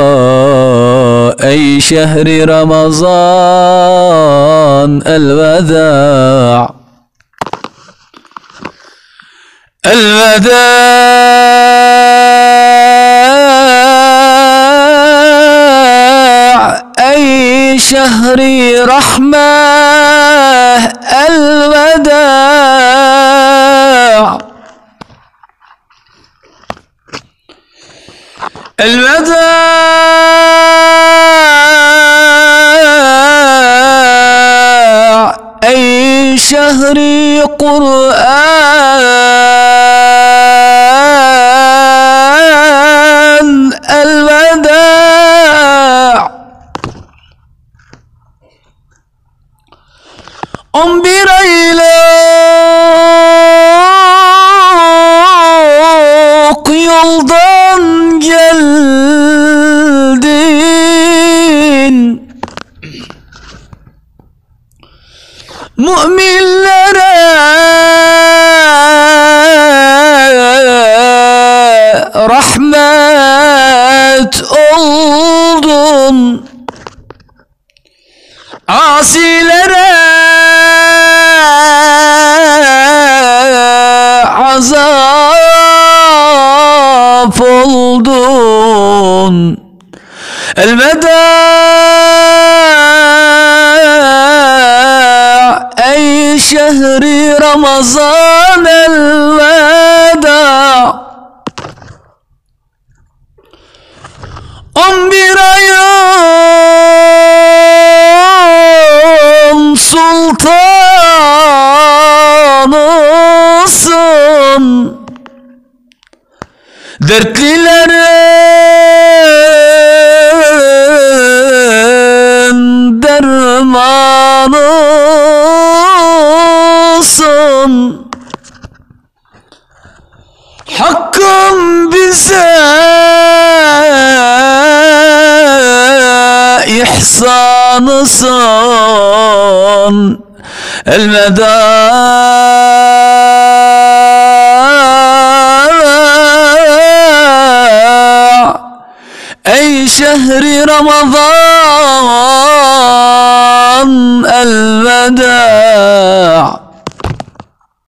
الوداع أي شهر رمضان الوداع الوداع أي شهر رحمة الوداع الوداع أي شهر قرآن الوداع 11 aylık yoldan geldin, müminlere rahmet oldun, asilere azap oldun. الوداع أي شهر رمضان الوداع 11 ayın sultanısın, dertlilerin dermanısın. Hakkım bize ihsanısın. الوداع أي شهر رمضان الوداع